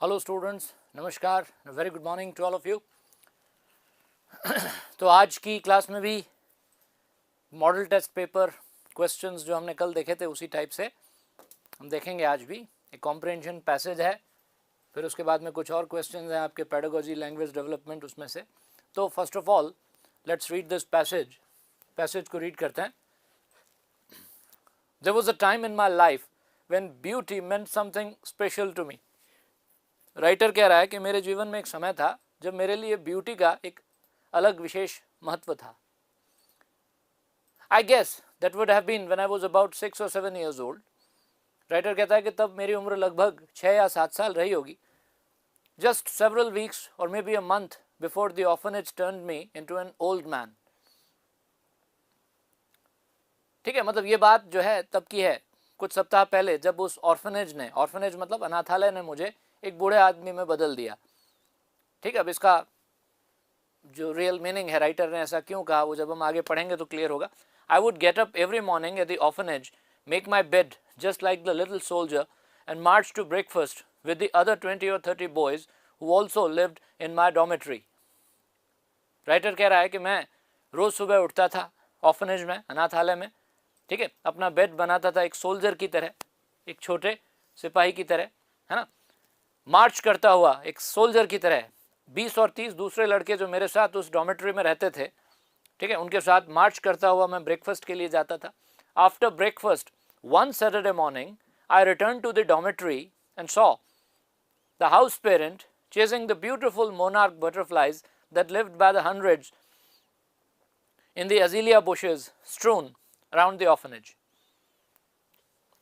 Hello students, नमस्कार, very good morning to all of you. तो आज की क्लास में भी मॉडल टेस्ट पेपर क्वेश्चंस जो हमने कल देखे थे उसी टाइप से हम देखेंगे। आज भी एक कॉम्प्रिहेंशन पैसेज है, फिर उसके बाद में कुछ और क्वेश्चंस हैं आपके पेडागोजी, लैंग्वेज डेवलपमेंट उसमें से। तो first of all let's read this passage को रीड करते हैं। There was a time in my life when beauty meant something special to me. Writer कह रहा है कि मेरे जीवन में एक समय था जब मेरे लिए ब्यूटी का एक अलग विशेष महत्व था। I guess that would have been when I was about 6 or 7 years old। Writer कहता है कि तब मेरी उम्र लगभग 6 या 7 साल रही होगी। जस्ट सेवरल वीक्स और may be a month before the orphanage turned me into an old man. ठीक है, मतलब ये बात जो है तब की है, कुछ सप्ताह पहले, जब उस ऑर्फनेज मतलब अनाथालय ने मुझे एक बूढ़े आदमी में बदल दिया। ठीक है, अब इसका जो रियल मीनिंग है, राइटर ने ऐसा क्यों कहा, वो जब हम आगे पढ़ेंगे तो क्लियर होगा। I would get up every morning at the orphanage, make my bed just like the little soldier and March two breakfast with the other 20 or 30 boys who also lived in my dormitory. Writer कह रहा है कि मैं रोज सुबह उठता था orphanage में, अनाथालय में, ठीक है, अपना बेड बनाता था एक सोल्जर की तरह, एक छोटे सिपाही की तरह, है ना, मार्च करता हुआ एक सोल्जर की तरह 20 और 30 दूसरे लड़के जो मेरे साथ उस डॉमेट्री में रहते थे, ठीक है, उनके साथ मार्च करता हुआ मैं ब्रेकफास्ट के लिए जाता था। After breakfast one Saturday morning I return to the dormitory and saw the house parent chasing the beautiful monarch butterflies that lived by the hundreds in the azalea bushes strewn around the orphanage।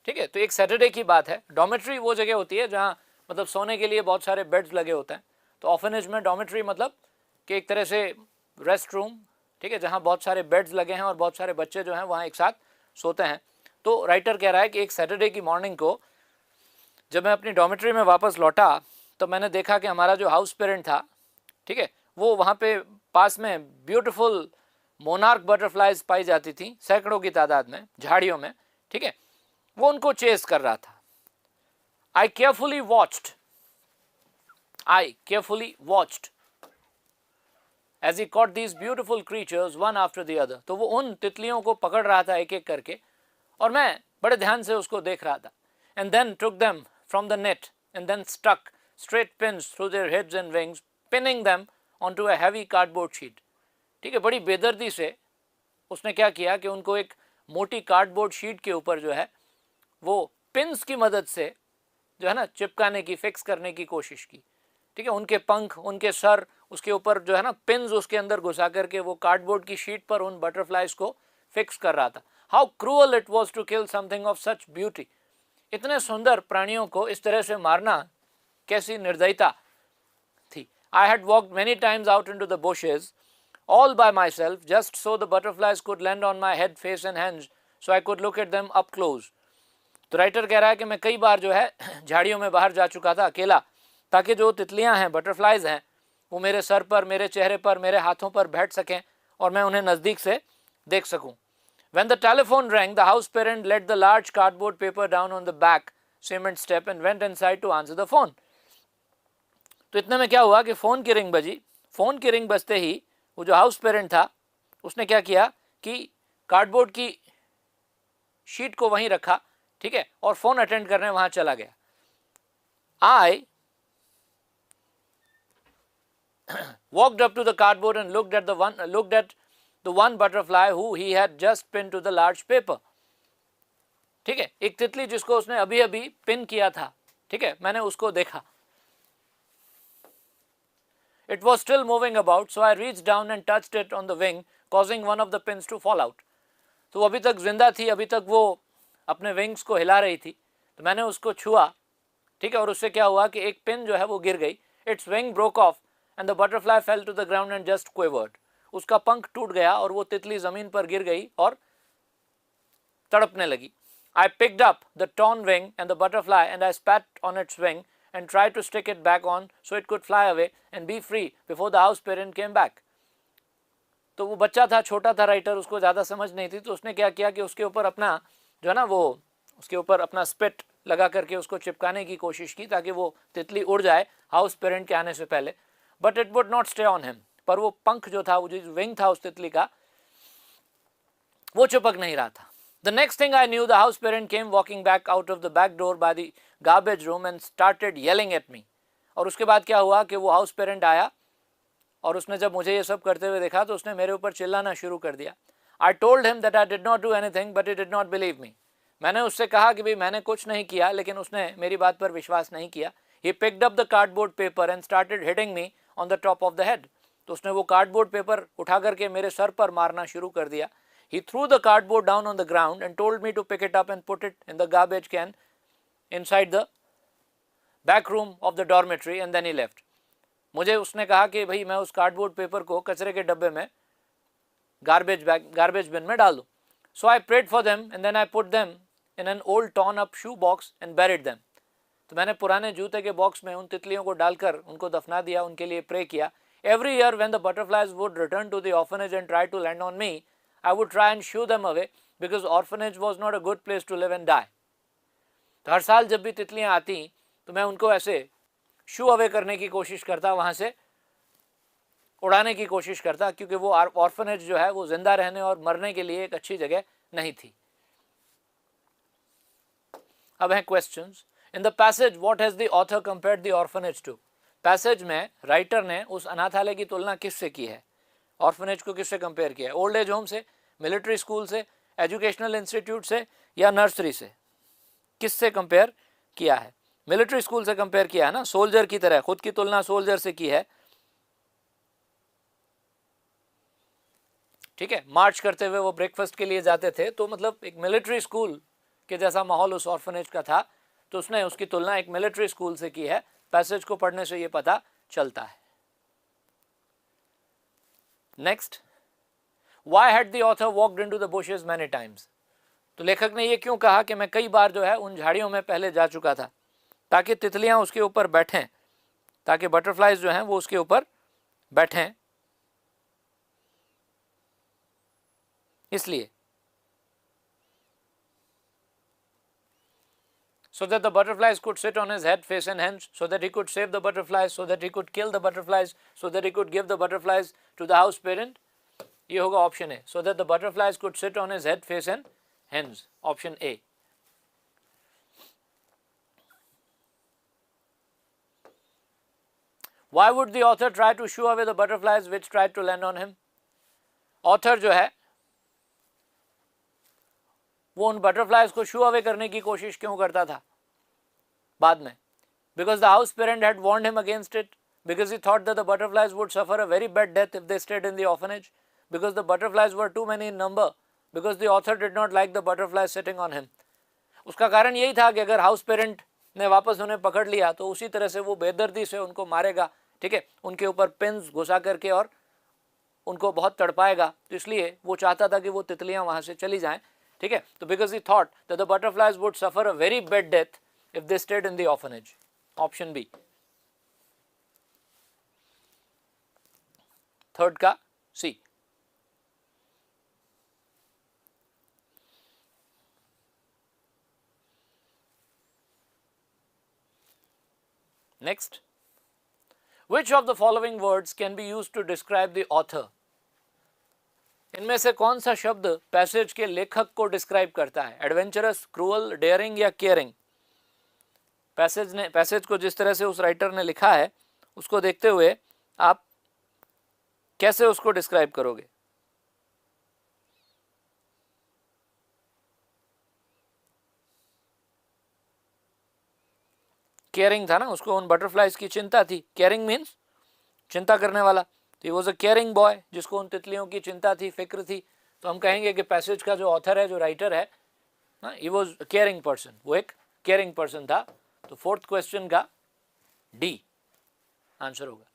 ठीक है, तो एक Saturday की बात है। Dormitory वो जगह होती है जहाँ मतलब सोने के लिए बहुत सारे बेड्स लगे होते हैं। तो ऑर्फनेज में डॉमेट्री मतलब कि एक तरह से रेस्ट रूम, ठीक है, जहाँ बहुत सारे बेड्स लगे हैं और बहुत सारे बच्चे जो हैं वहाँ एक साथ सोते हैं। तो राइटर कह रहा है कि एक सैटरडे की मॉर्निंग को जब मैं अपनी डॉमेट्री में वापस लौटा तो मैंने देखा कि हमारा जो हाउस पेरेंट था, ठीक है, वो वहाँ पे पास में ब्यूटीफुल मोनार्क बटरफ्लाइज पाई जाती थी सैकड़ों की तादाद में, झाड़ियों में, ठीक है, वो उनको चेस कर रहा था। I carefully watched as he caught these beautiful creatures one after the other। तो वो उन तितलियों को पकड़ रहा था एक एक करके और मैं बड़े ध्यान से उसको देख रहा था। And then took them from the net and then stuck straight pins through their heads and wings, pinning them onto a heavy cardboard sheet। ठीक है, बड़ी बेदर्दी से उसने क्या किया कि उनको एक मोटी कार्डबोर्ड शीट के ऊपर जो है वो पिन्स की मदद से जो है ना चिपकाने की, फिक्स करने की कोशिश की। ठीक है, उनके पंख, उनके सर, उसके ऊपर जो है ना पिन्स उसके अंदर घुसा करके वो कार्डबोर्ड की शीट पर उन बटरफ्लाइज को फिक्स कर रहा था। How cruel it was to kill something of such beauty. इतने सुंदर प्राणियों को इस तरह से मारना कैसी निर्दयता थी। I had walked many times out into the bushes all by myself just so the butterflies could land on my head, face and hands so I could look at them up close। तो writer कह रहा है कि मैं कई बार जो है झाड़ियों में बाहर जा चुका था अकेला, ताकि जो तितलियां हैं, बटरफ्लाइज हैं, वो मेरे सर पर, मेरे चेहरे पर, मेरे हाथों पर बैठ सकें और मैं उन्हें नज़दीक से देख सकूं। When the telephone rang, the house parent let the large cardboard paper down on the back cement step and went inside to answer the phone। तो इतने में क्या हुआ कि फ़ोन की रिंग बजी। फ़ोन की रिंग बजते ही वो जो हाउस पेरेंट था उसने क्या किया कि कार्डबोर्ड की शीट को वहीं रखा, ठीक है, और फोन अटेंड करने वहां चला गया। I walked up to the cardboard and looked at the one butterfly who he had just pin to the large paper. ठीक है, एक तितली जिसको उसने अभी अभी पिन किया था, ठीक है, मैंने उसको देखा। It was still moving about, so I reached down and touched it on the wing, causing one of the pins to fall out। तो वो अभी तक जिंदा थी, अभी तक वो अपने विंग्स को हिला रही थी, तो मैंने उसको छुआ, ठीक है, और उससे क्या हुआ कि एक पिन जो है वो गिर गई। Its wing broke off and the butterfly fell to the ground and just quivered। उसका पंख टूट गया और वो तितली जमीन पर गिर गई और तड़पने लगी। I picked up the torn wing and the butterfly and I spat on its wing and tried to stick it back on so it could fly away and be free before the house parent came back। तो वो बच्चा था, छोटा था writer, उसको ज़्यादा समझ नहीं थी, तो उसने क्या किया कि उसके ऊपर अपना जो है ना वो उसके ऊपर अपना स्पिट लगा करके उसको चिपकाने की कोशिश की ताकि वो तितली उड़ जाए हाउस पेरेंट के आने से पहले, but it would not stay on him. पर वो पंख जो था, वो जो विंग था उस तितली का, वो चिपक नहीं रहा था। The next thing I knew, the house parent came walking back out of the back door by the garbage room and started yelling at me. और उसके बाद क्या हुआ कि वो हाउस पेरेंट आया और उसने जब मुझे ये सब करते हुए देखा तो उसने मेरे ऊपर चिल्लाना शुरू कर दिया। I told him that I did not do anything, but he did not believe me. मैंने उससे कहा कि भाई मैंने कुछ नहीं किया, लेकिन उसने मेरी बात पर विश्वास नहीं किया। He picked up the cardboard paper and started hitting me on the top of the head. तो उसने वो कार्डबोर्ड पेपर उठा करके मेरे सर पर मारना शुरू कर दिया। He threw the cardboard down on the ground and told me to pick it up and put it in the garbage can inside the back room of the dormitory and then he left. मुझे उसने कहा कि भाई मैं उस cardboard paper को कचरे के डब्बे में गार्बेज बिन में डाल दूँ। So I prayed for them and then I put them in an old torn up shoe box and buried them. तो मैंने पुराने जूते के बॉक्स में उन तितलियों को डालकर उनको दफना दिया, उनके लिए प्रे किया। Every year when the butterflies would return to the orphanage and try to land on me, I would try and shoo them away because orphanage was not a good place to live and die. तो हर साल जब भी तितलियां आती तो मैं उनको ऐसे शू अवे करने की कोशिश करता, वहां से उड़ाने की कोशिश करता, क्योंकि वो ऑर्फनेज जो है वो जिंदा रहने और मरने के लिए एक अच्छी जगह नहीं थी। अब है questions. In the passage what has the author compared the orphanage to? Passage में राइटर ने उस अनाथालय की तुलना किससे की है? ऑर्फनेज को किससे कंपेयर किया है? ओल्ड एज होम से, मिलिट्री स्कूल से, एजुकेशनल इंस्टीट्यूट से या नर्सरी से? किससे कंपेयर किया है? मिलिट्री स्कूल से कंपेयर किया है ना, सोल्जर की तरह, खुद की तुलना सोल्जर से की है। ठीक है, मार्च करते हुए वो ब्रेकफास्ट के लिए जाते थे, तो मतलब एक मिलिट्री स्कूल के जैसा माहौल उस ऑर्फनेज का था, तो उसने उसकी तुलना एक मिलिट्री स्कूल से की है। पैसेज को पढ़ने से ये पता चलता है। Next, why had the author walked into the bushes many times? तो लेखक ने ये क्यों कहा कि मैं कई बार जो है उन झाड़ियों में पहले जा चुका था? ताकि तितलियां उसके ऊपर बैठें, ताकि बटरफ्लाइज जो हैं वो उसके ऊपर बैठें, इसलिए। So that the butterflies could sit on his head, face and hands, so that he could save the butterflies, so that he could kill the butterflies, so that he could give the butterflies to the house parent. ये होगा option A. So that the butterflies could sit on his head, face and hands. Option A. Why would the author try to shoo away the butterflies which tried to land on him? Author जो है वो उन butterflies को शू away करने की कोशिश क्यों करता था बाद में? Because the house parent had warned him against it, because he thought that the butterflies would suffer a very bad death if they stayed in the orphanage, because the butterflies were too many in number, because the author did not like the butterflies sitting on him. उसका कारण यही था कि अगर house parent ने वापस उन्हें पकड़ लिया तो उसी तरह से वो बेदर्दी से उनको मारेगा, ठीक है, उनके ऊपर पिन्स घुसा करके और उनको बहुत तड़पाएगा। तो इसलिए वो चाहता था कि वो तितलियां वहां से चली जाएं, ठीक है। तो because he thought that the butterflies would suffer a very bad death if they stayed in the orphanage. Option B, third का C. Next, which of the following words can be used to describe the author? इनमें से कौन सा शब्द passage के लेखक को describe करता है? एडवेंचरस, क्रूअल, डेयरिंग या केयरिंग? पैसेज को जिस तरह से उस राइटर ने लिखा है उसको देखते हुए आप कैसे उसको डिस्क्राइब करोगे? केयरिंग था ना, उसको उन बटरफ्लाइज की चिंता थी। केयरिंग मीन्स चिंता करने वाला। तो he was a caring boy, जिसको उन तितलियों की चिंता थी, फिक्र थी। तो हम कहेंगे कि पैसेज का जो ऑथर है, जो राइटर है, he was a caring person, वो एक केयरिंग पर्सन था। तो फोर्थ क्वेश्चन का डी आंसर होगा।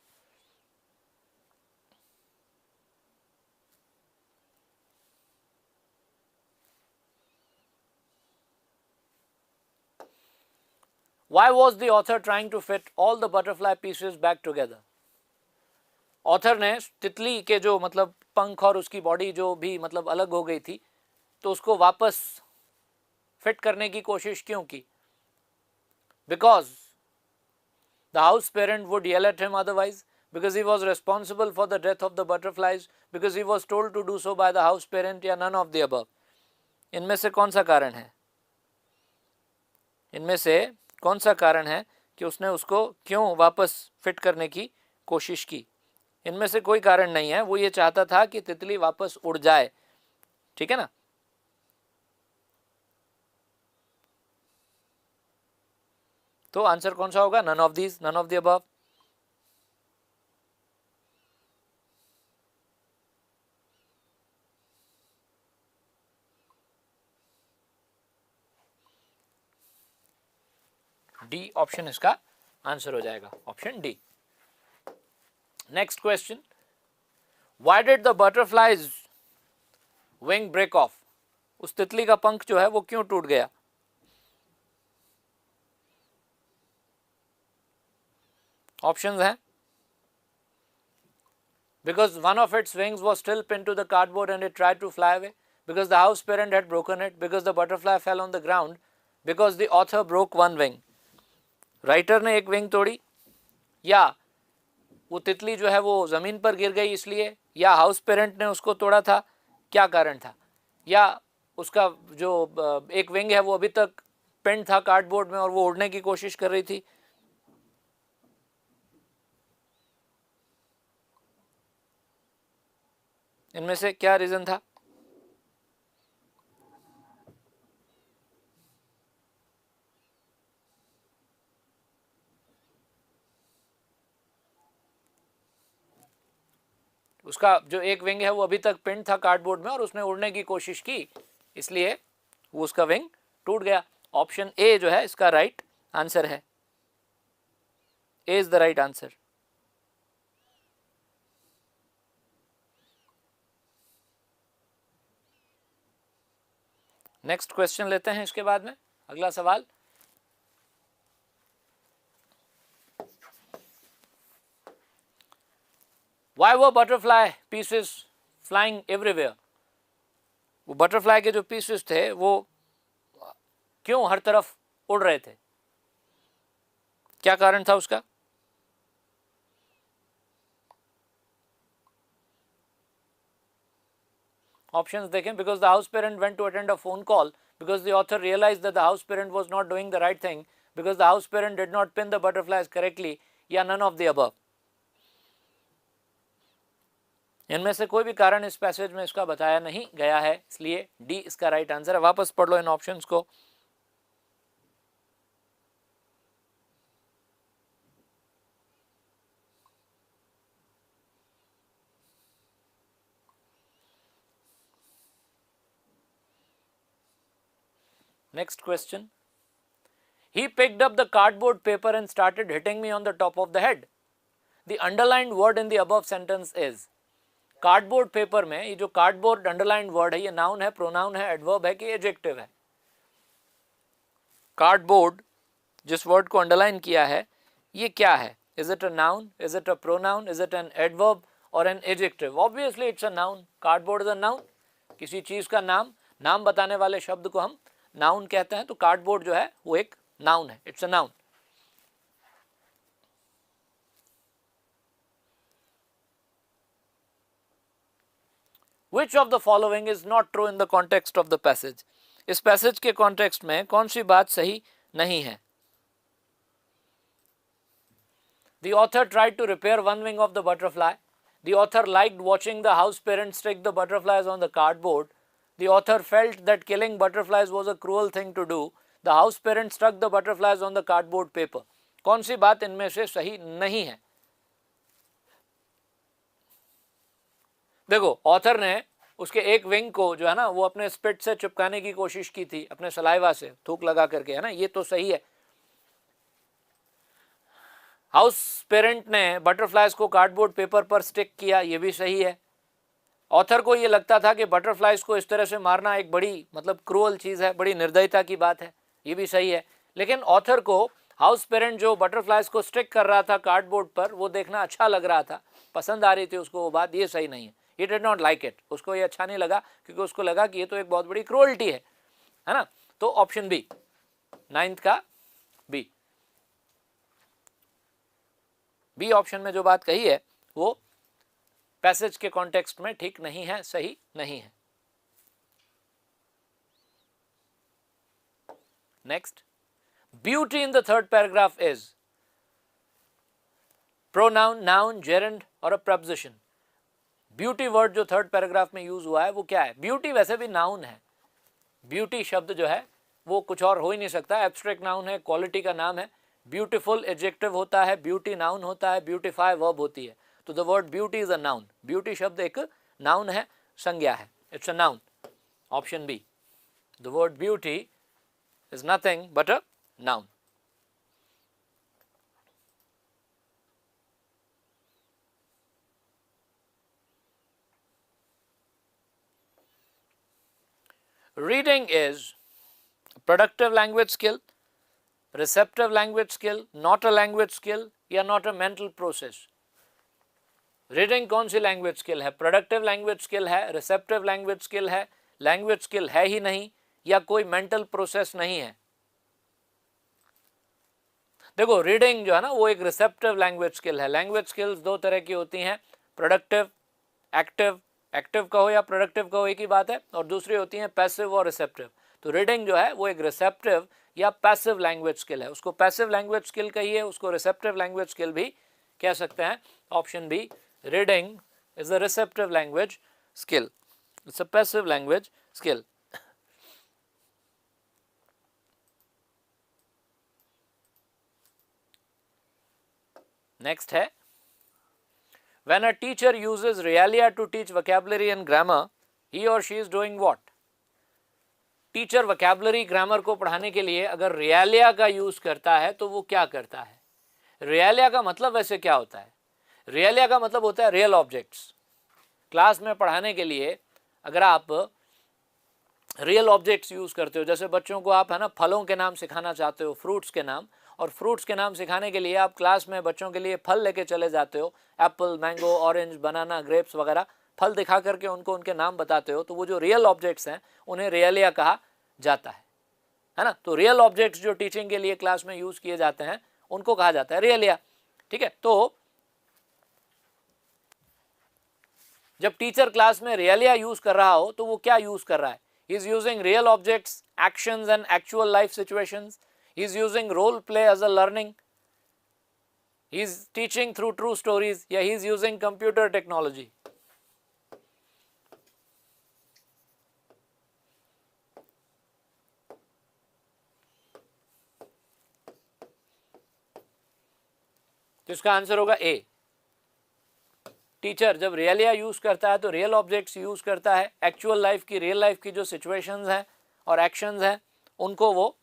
Why was the author trying to fit all the butterfly pieces back together? Author ने तितली के जो मतलब पंख और उसकी बॉडी जो भी मतलब अलग हो गई थी, तो उसको वापस फिट करने की कोशिश क्यों की? because the house parent would yell at him otherwise, because he was responsible for the death of the butterflies, because he was told to do so by the house parent, या none of the above? इनमें से कौन सा कारण है? इनमें से कौन सा कारण है कि उसने उसको क्यों वापस फिट करने की कोशिश की? इनमें से कोई कारण नहीं है, वो ये चाहता था कि तितली वापस उड़ जाए, ठीक है ना? तो आंसर कौन सा होगा? None of these, none of the above. D option इसका आंसर हो जाएगा, option D. Next question, why did the butterfly's wing break off? उस तितली का पंख जो है वो क्यों टूट गया? ऑप्शंस हैं, because one of its wings was still pinned to the cardboard and it tried to fly away, because the house parent had broken it, because the butterfly fell on the ground, because the author broke one wing. Writer ने एक wing तोड़ी, या वो तितली जो है वो जमीन पर गिर गई इसलिए, या हाउस पेरेंट ने उसको तोड़ा था? क्या कारण था? या उसका जो एक विंग है वो अभी तक पिन था कार्डबोर्ड में और वो उड़ने की कोशिश कर रही थी? इनमें से क्या रीजन था? उसका जो एक विंग है वो अभी तक पिन था कार्डबोर्ड में और उसने उड़ने की कोशिश की, इसलिए वो उसका विंग टूट गया. ऑप्शन ए जो है इसका राइट आंसर है. A is the right answer. Next question लेते हैं इसके बाद में. अगला सवाल, Why were butterfly pieces flying everywhere? वो बटरफ्लाई के जो पीसेस थे वो क्यों हर तरफ उड़ रहे थे? क्या कारण था उसका? ऑप्शंस देखें. because the house parent went to attend a phone call, because the author realized that the house parent was not doing the right thing, because the house parent did not pin the butterflies correctly, या none of the above. इनमें से कोई भी कारण इस passage में इसका बताया नहीं गया है, इसलिए डी इसका राइट आंसर है. वापस पढ़ लो इन ऑप्शंस को. Next question, he picked up the cardboard paper and started hitting me on the top of the head. The underlined word in the above sentence is. Cardboard paper में ये जो cardboard underlined word है ये noun है, pronoun है, adverb है कि adjective है? कार्डबोर्ड जिस वर्ड को अंडरलाइन किया है ये क्या है? Is it a noun, is it a pronoun, is it an adverb और an adjective? Obviously it's a noun. Cardboard is a noun. किसी चीज का नाम बताने वाले शब्द को हम नाउन कहते हैं, तो कार्डबोर्ड जो है वो एक नाउन है. It's a noun. Which of the following is not true in the context of the passage? इस पैसेज के कॉन्टेक्स्ट में कौन सी बात सही नहीं है? The author tried to repair one wing of the butterfly. The author liked watching the house parents stick the butterflies on the cardboard. The author felt that killing butterflies was a cruel thing to do. The house parents stuck the butterflies on the cardboard paper. कौन सी बात इनमें से सही नहीं है? देखो, author ने उसके एक विंग को जो है ना वो अपने स्पिट से चिपकाने की कोशिश की थी, अपने सलाइवा से थूक लगा करके, है ना, ये तो सही है. हाउस पेरेंट ने बटरफ्लाइज को कार्डबोर्ड पेपर पर स्टिक किया, ये भी सही है. ऑथर को ये लगता था कि बटरफ्लाइज को इस तरह से मारना एक बड़ी मतलब क्रूअल चीज़ है, बड़ी निर्दयता की बात है, ये भी सही है. लेकिन ऑथर को हाउस पेरेंट जो बटरफ्लाइज को स्टिक कर रहा था कार्डबोर्ड पर वो देखना अच्छा लग रहा था, पसंद आ रही थी उसको वो बात, ये सही नहीं है. He did not like it. उसको ये अच्छा नहीं लगा क्योंकि उसको लगा कि ये तो एक बहुत बड़ी क्रूअल्टी है ना. तो ऑप्शन बी, 9th का बी. बी ऑप्शन में जो बात कही है वो पैसेज के कॉन्टेक्स्ट में ठीक नहीं है, सही नहीं है। Next, beauty in the third paragraph is pronoun, noun, gerund और अ प्रपोजिशन। ब्यूटी वर्ड जो थर्ड पैराग्राफ में यूज हुआ है वो क्या है? ब्यूटी वैसे भी नाउन है, ब्यूटी शब्द जो है वो कुछ और हो ही नहीं सकता, एब्स्ट्रैक्ट नाउन है, क्वालिटी का नाम है। ब्यूटीफुल एडजेक्टिव होता है, ब्यूटी नाउन होता है, ब्यूटीफाई वर्ब होती है। तो the word beauty is a noun, beauty शब्द एक नाउन है, संज्ञा है, it's a noun. Option B, the word beauty is nothing but a noun. Reading is a productive language skill, receptive language skill, not a language skill या not a mental process। Reading कौन सी language skill है? Productive language skill है, receptive language skill है, language skill है ही नहीं, या कोई mental process नहीं है? देखो, रीडिंग जो है ना वो एक रिसेप्टिव लैंग्वेज स्किल है। लैंग्वेज स्किल्स दो तरह की होती हैं, प्रोडक्टिव, एक्टिव। एक्टिव कहो या प्रोडक्टिव कहो एक ही बात है। और दूसरी होती हैं पैसिव और रिसेप्टिव। तो रीडिंग जो है वो एक रिसेप्टिव या पैसिव लैंग्वेज स्किल है। उसको पैसिव लैंग्वेज स्किल कहिए, उसको रिसेप्टिव लैंग्वेज स्किल भी कह सकते हैं। Option B, reading is a receptive language skill, it's a passive language skill। Next है, when a teacher uses realia to teach vocabulary and grammar, he or she is doing what? Teacher vocabulary grammar को पढ़ाने के लिए अगर realia का use करता है तो वो क्या करता है? realia का मतलब वैसे क्या होता है? realia का मतलब होता है रियल ऑब्जेक्ट्स। क्लास में पढ़ाने के लिए अगर आप रियल ऑब्जेक्ट्स यूज करते हो, जैसे बच्चों को आप है ना फलों के नाम सिखाना चाहते हो, फ्रूट्स के नाम, और फ्रूट्स के नाम सिखाने के लिए आप क्लास में बच्चों के लिए फल लेके चले जाते हो, एप्पल, मैंगो, ऑरेंज, बनाना, ग्रेप्स वगैरह फल दिखा करके उनको उनके नाम बताते हो, तो वो जो रियल ऑब्जेक्ट्स हैं उन्हें रियलिया कहा जाता है ना। तो रियल ऑब्जेक्ट्स जो टीचिंग के लिए क्लास में यूज किए जाते हैं उनको कहा जाता है रियलिया। ठीक है, तो जब टीचर क्लास में रियलिया यूज कर रहा हो तो वो क्या यूज कर रहा है? He is using real objects, actions and actual life situations. He is using role play as a learning. He is teaching through true stories, या he is using computer technology. तो इसका आंसर होगा ए। Teacher जब रियलिया use करता है तो real objects use करता है, एक्चुअल लाइफ की, रियल लाइफ की जो सिचुएशंस हैं और एक्शंस हैं उनको वो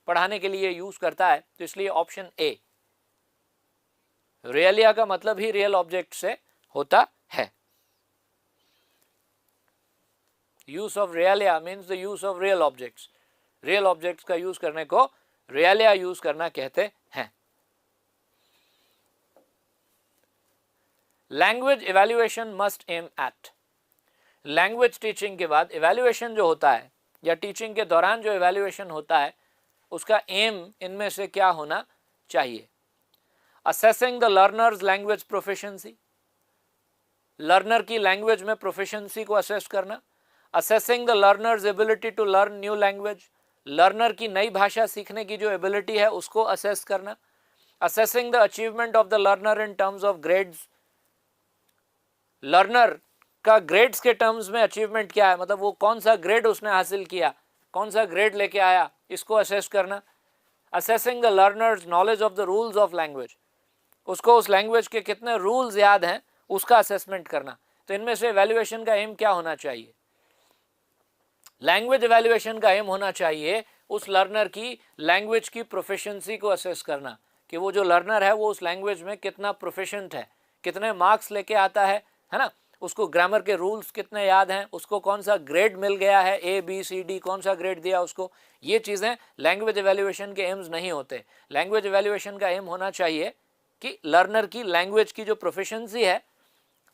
पढ़ाने के लिए यूज करता है। तो इसलिए ऑप्शन ए, रियलिया का मतलब ही रियल ऑब्जेक्ट से होता है। Use of realia means the use of real objects. Real objects का यूज करने को रियलिया यूज करना कहते हैं। Language evaluation must aim at. Language teaching के बाद इवैल्यूएशन जो होता है या टीचिंग के दौरान जो इवैल्यूएशन होता है उसका एम इनमें से क्या होना चाहिए? Assessing the learner's language proficiency, learner की लैंग्वेज में प्रोफिशिएंसी को असेस करना। Assessing the learner's ability to learn new language, learner की नई भाषा सीखने की जो एबिलिटी है उसको असेस करना। Assessing the achievement of the learner in terms of grades, learner का ग्रेड्स के टर्म्स में अचीवमेंट क्या है, मतलब वो कौन सा ग्रेड उसने हासिल किया, कौन सा ग्रेड लेके आया, इसको असेस करना। Assessing the learners knowledge of the rules of language, उसको उस लैंग्वेज के कितने रूल्स याद हैं उसका असेसमेंट करना। तो इनमें से इवैल्यूएशन का एम क्या होना चाहिए? लैंग्वेज इवैल्यूएशन का एम होना चाहिए उस लर्नर की लैंग्वेज की प्रोफिशिएंसी को असेस करना, कि वो जो लर्नर है वो उस लैंग्वेज में कितना प्रोफिशिएंट है, कितने मार्क्स लेके आता है ना, उसको ग्रामर के रूल्स कितने याद हैं, उसको कौन सा ग्रेड मिल गया है, ए बी सी डी कौन सा ग्रेड दिया उसको। ये चीज़ें लैंग्वेज इवैल्यूएशन के एम्स नहीं होते। लैंग्वेज इवैल्यूएशन का एम होना चाहिए कि लर्नर की लैंग्वेज की जो प्रोफिशिएंसी है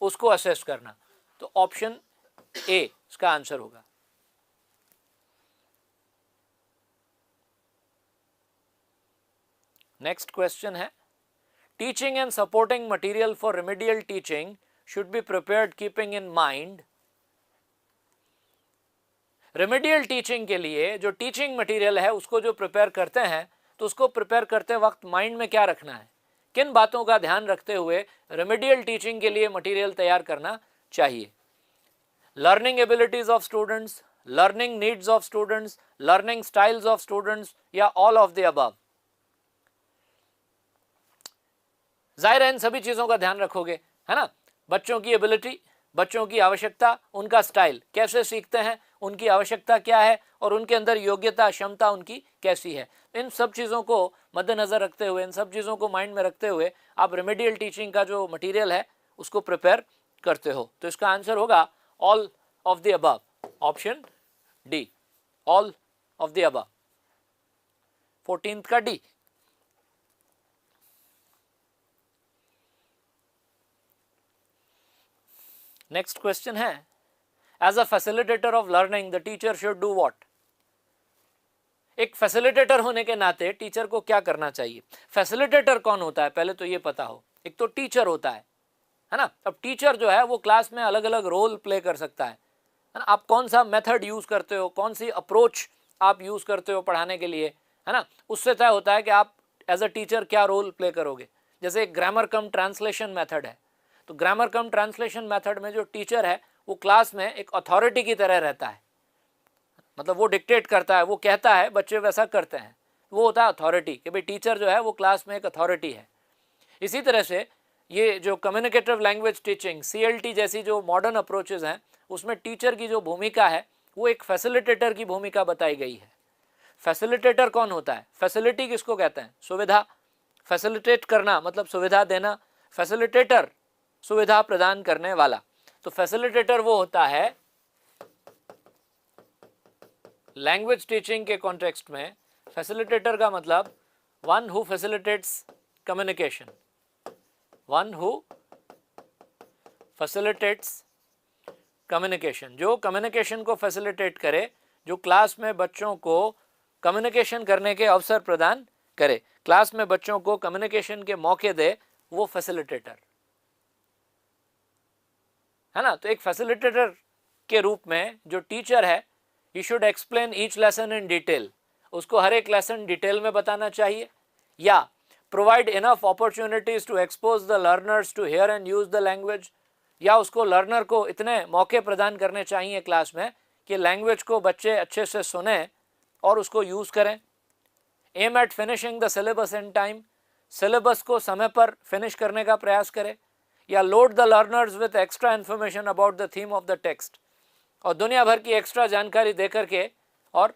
उसको असेस करना। तो ऑप्शन ए इसका आंसर होगा। नेक्स्ट क्वेश्चन है, teaching and supporting material for remedial teaching should be prepared keeping in mind. Remedial teaching के लिए जो टीचिंग मटेरियल है उसको जो प्रिपेयर करते हैं तो उसको प्रिपेयर करते वक्त माइंड में क्या रखना है, किन बातों का ध्यान रखते हुए रेमेडियल टीचिंग के लिए मटेरियल तैयार करना चाहिए. Learning abilities of students, learning needs of students, learning styles of students, या ऑल ऑफ द अबव. जाहिर है इन सभी चीजों का ध्यान रखोगे, है ना. बच्चों की एबिलिटी, बच्चों की आवश्यकता, उनका स्टाइल, कैसे सीखते हैं, उनकी आवश्यकता क्या है और उनके अंदर योग्यता क्षमता उनकी कैसी है. इन सब चीज़ों को मद्देनज़र रखते हुए, इन सब चीज़ों को माइंड में रखते हुए आप रेमेडियल टीचिंग का जो मटेरियल है उसको प्रिपेयर करते हो. तो इसका आंसर होगा all of the above, option D, all of the above. 14th का डी. नेक्स्ट क्वेश्चन है, as a facilitator of learning the teacher should do what. एक फैसिलिटेटर होने के नाते टीचर को क्या करना चाहिए. फैसिलिटेटर कौन होता है पहले तो ये पता हो. एक तो टीचर होता है ना. अब टीचर जो है वो क्लास में अलग अलग रोल प्ले कर सकता है ना. आप कौन सा मेथड यूज करते हो, कौन सी अप्रोच आप यूज करते हो पढ़ाने के लिए, है ना, उससे तय होता है कि आप एज अ टीचर क्या रोल प्ले करोगे. जैसे एक ग्रामर कम ट्रांसलेशन मेथड है, तो ग्रामर कम ट्रांसलेशन मेथड में जो टीचर है वो क्लास में एक अथॉरिटी की तरह रहता है. मतलब वो डिक्टेट करता है, वो कहता है, बच्चे वैसा करते हैं, वो होता है अथॉरिटी. कि भाई टीचर जो है वो क्लास में एक अथॉरिटी है. इसी तरह से ये जो कम्युनिकेटिव लैंग्वेज टीचिंग CLT जैसी जो मॉडर्न अप्रोचेज हैं उसमें टीचर की जो भूमिका है वो एक फैसिलिटेटर की भूमिका बताई गई है. फैसिलिटेटर कौन होता है, फैसिलिटी किसको कहते हैं, सुविधा. फैसिलिटेट करना मतलब सुविधा देना, फैसिलिटेटर सुविधा प्रदान करने वाला. तो फैसिलिटेटर वो होता है लैंग्वेज टीचिंग के कॉन्टेक्स्ट में. फैसिलिटेटर का मतलब one who facilitates communication, one who facilitates communication, जो कम्युनिकेशन को फैसिलिटेट करे, जो क्लास में बच्चों को कम्युनिकेशन करने के अवसर प्रदान करे, क्लास में बच्चों को कम्युनिकेशन के मौके दे, वो फैसिलिटेटर है ना. तो एक फैसिलिटेटर के रूप में जो टीचर है, he should explain each lesson in detail, उसको हर एक लेसन डिटेल में बताना चाहिए. या provide enough opportunities to expose the learners to hear and use the language, या उसको लर्नर को इतने मौके प्रदान करने चाहिए क्लास में कि लैंग्वेज को बच्चे अच्छे से सुने और उसको यूज करें. Aim at finishing the syllabus in time, syllabus को समय पर फिनिश करने का प्रयास करें. या load the learners with extra information about the theme of the text, और दुनिया भर की एक्स्ट्रा जानकारी दे करके और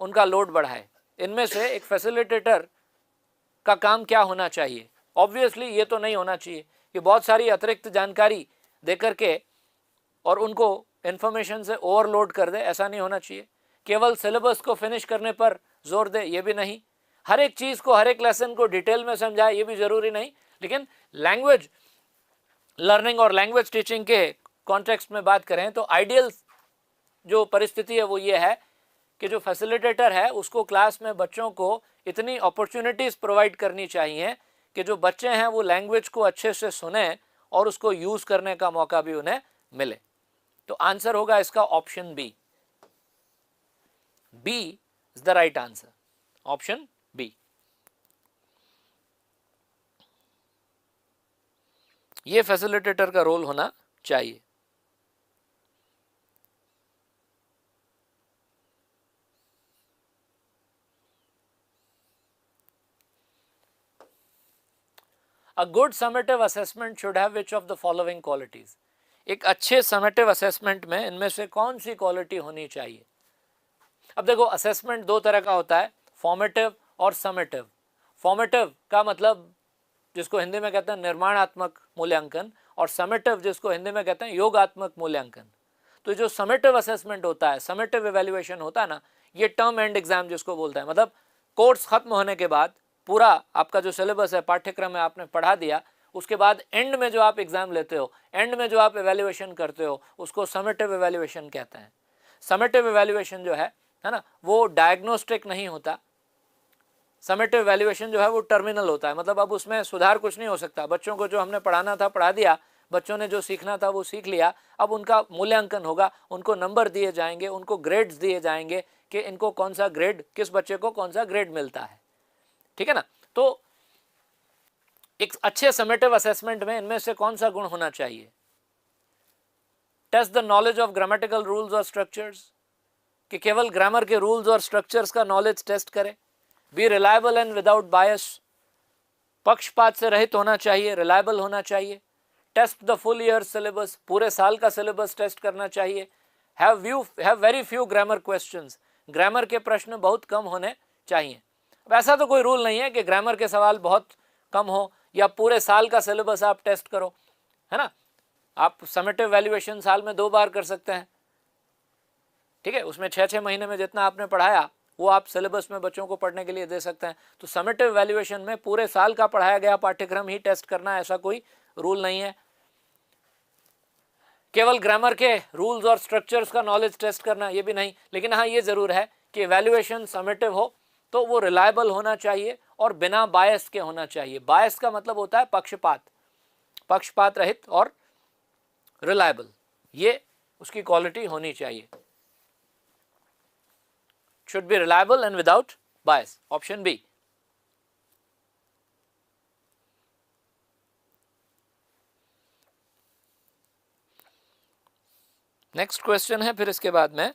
उनका लोड बढ़ाए. इनमें से एक फैसिलिटेटर का काम क्या होना चाहिए. ऑब्वियसली ये तो नहीं होना चाहिए कि बहुत सारी अतिरिक्त जानकारी दे करके और उनको इन्फॉर्मेशन से ओवरलोड कर दे, ऐसा नहीं होना चाहिए. केवल सिलेबस को फिनिश करने पर जोर दे, ये भी नहीं. हर एक चीज़ को, हर एक लेसन को डिटेल में समझाए, ये भी ज़रूरी नहीं. लेकिन लैंग्वेज लर्निंग और लैंग्वेज टीचिंग के कॉन्टेक्स्ट में बात करें तो आइडियल जो परिस्थिति है वो ये है कि जो फैसिलिटेटर है उसको क्लास में बच्चों को इतनी अपॉर्चुनिटीज़ प्रोवाइड करनी चाहिए कि जो बच्चे हैं वो लैंग्वेज को अच्छे से सुने और उसको यूज़ करने का मौका भी उन्हें मिले. तो आंसर होगा इसका option B. B is the right answer, option B. ये फैसिलिटेटर का रोल होना चाहिए. A good summative assessment should have which of the following qualities. एक अच्छे समेटिव असेसमेंट में इनमें से कौन सी क्वालिटी होनी चाहिए. अब देखो असेसमेंट दो तरह का होता है, फॉर्मेटिव और समेटिव. फॉर्मेटिव का मतलब जिसको हिंदी में कहते हैं निर्माणात्मक मूल्यांकन, और समेटिव जिसको हिंदी में कहते हैं योगात्मक मूल्यांकन. तो जो समेटिव असेसमेंट होता है, समेटिव इवैल्यूएशन होता है ना, ये टर्म एंड एग्जाम जिसको बोलता है. मतलब कोर्स खत्म होने के बाद पूरा आपका जो सिलेबस है, पाठ्यक्रम है, आपने पढ़ा दिया, उसके बाद एंड में जो आप एग्जाम लेते हो, एंड में जो आप इवैल्यूएशन करते हो, उसको समेटिव इवैल्यूएशन कहते हैं. समेटिव इवैल्यूएशन जो है ना, वो डायग्नोस्टिक नहीं होता, समेटिव वैल्यूएशन जो है वो टर्मिनल होता है, मतलब अब उसमें सुधार कुछ नहीं हो सकता। बच्चों को जो हमने पढ़ाना था पढ़ा दिया, बच्चों ने जो सीखना था वो सीख लिया, अब उनका मूल्यांकन होगा, उनको नंबर दिए जाएंगे, उनको ग्रेड्स दिए जाएंगे कि इनको कौन सा ग्रेड, किस बच्चे को कौन सा ग्रेड मिलता है, ठीक है ना। तो एक अच्छे समेटिव असेसमेंट में इनमें से कौन सा गुण होना चाहिए? Test the knowledge of grammatical rules और स्ट्रक्चर्स, कि केवल ग्रामर के रूल्स और स्ट्रक्चर्स का नॉलेज टेस्ट करें। Be reliable and without bias, पक्षपात से रहित होना चाहिए, रिलायबल होना चाहिए। Test the full year syllabus, पूरे साल का सिलेबस टेस्ट करना चाहिए। Have very few grammar questions, grammar के प्रश्न बहुत कम होने चाहिए। अब ऐसा तो कोई रूल नहीं है कि ग्रामर के सवाल बहुत कम हो या पूरे साल का सिलेबस आप टेस्ट करो, है ना। आप समेटिव वैल्यूएशन साल में 2 बार कर सकते हैं, ठीक है, उसमें 6-6 महीने में जितना आपने पढ़ाया वो आप सिलेबस में बच्चों को पढ़ने के लिए दे सकते हैं। तो समेटिव वैल्यूएशन में पूरे साल का पढ़ाया गया पाठ्यक्रम ही टेस्ट करना, ऐसा कोई रूल नहीं है। केवल ग्रामर के रूल्स और स्ट्रक्चर्स का नॉलेज टेस्ट करना, ये भी नहीं। लेकिन हाँ, ये जरूर है कि वैल्यूएशन समेटिव हो तो वो रिलायबल होना चाहिए और बिना बायस के होना चाहिए। बायस का मतलब होता है पक्षपात, पक्षपात रहित और रिलायबल, ये उसकी क्वालिटी होनी चाहिए। should be reliable and without bias, option B। Next question है फिर इसके बाद में,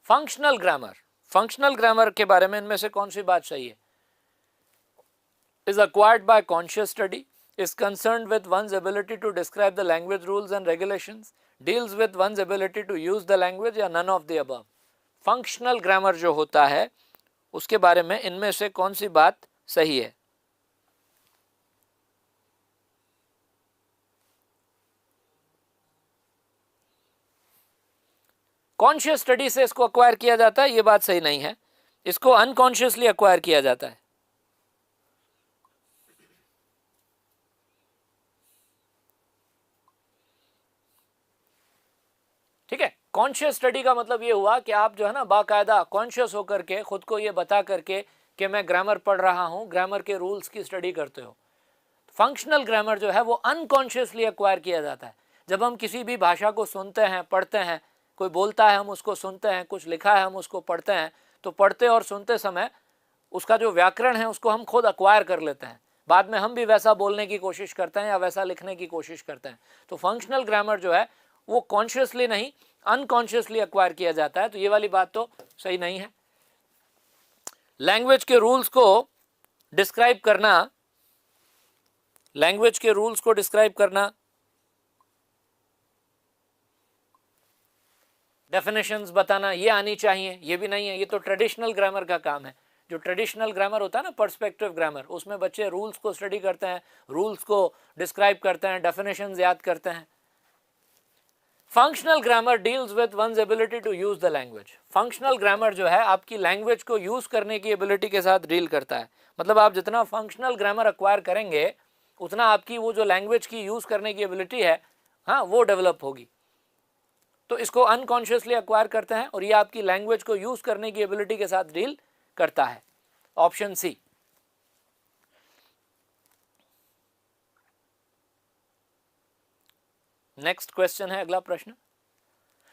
फंक्शनल ग्रामर। फंक्शनल ग्रामर के बारे में इनमें से कौन सी बात सही है? is acquired by conscious study, is concerned with one's ability to describe the language rules and regulations, deals with one's ability to use the language, या none of the above। Functional grammar जो होता है उसके बारे में इनमें से कौन सी बात सही है? कॉन्शियस स्टडी से इसको अक्वायर किया जाता है, ये बात सही नहीं है। इसको अनकॉन्शियसली अक्वायर किया जाता है। ठीक है, कॉन्शियस स्टडी का मतलब ये हुआ कि आप जो है ना बाकायदा कॉन्शियस होकर के खुद को ये बता करके कि मैं ग्रामर पढ़ रहा हूं, ग्रामर के रूल्स की स्टडी करते हो। फंक्शनल ग्रामर जो है वो अनकॉन्शियसली एक्वायर किया जाता है। जब हम किसी भी भाषा को सुनते हैं, पढ़ते हैं, कोई बोलता है हम उसको सुनते हैं, कुछ लिखा है हम उसको पढ़ते हैं, तो पढ़ते और सुनते समय उसका जो व्याकरण है उसको हम खुद एक्वायर कर लेते हैं। बाद में हम भी वैसा बोलने की कोशिश करते हैं या वैसा लिखने की कोशिश करते हैं। तो फंक्शनल ग्रामर जो है वो कॉन्शियसली नहीं, अनकॉन्शियसली एक्वायर किया जाता है। तो ये वाली बात तो सही नहीं है। लैंग्वेज के रूल्स को डिस्क्राइब करना, लैंग्वेज के रूल्स को डिस्क्राइब करना, डेफिनेशंस बताना, ये आनी चाहिए, ये भी नहीं है। ये तो ट्रेडिशनल ग्रामर का काम है। जो ट्रेडिशनल ग्रामर होता है ना, पर्सपेक्टिव ग्रामर, उसमें बच्चे रूल्स को स्टडी करते हैं, रूल्स को डिस्क्राइब करते हैं, डेफिनेशंस याद करते हैं। Functional grammar deals with one's ability to use the language. Functional grammar जो है आपकी लैंग्वेज को यूज करने की एबिलिटी के साथ डील करता है। मतलब आप जितना फंक्शनल ग्रामर एक्वायर करेंगे उतना आपकी वो जो लैंग्वेज की यूज करने की एबिलिटी है, हाँ, वो डेवलप होगी। तो इसको अनकॉन्शियसली एक्वायर करते हैं और ये आपकी लैंग्वेज को यूज करने की एबिलिटी के साथ डील करता है। Option C. नेक्स्ट क्वेश्चन है, अगला प्रश्न,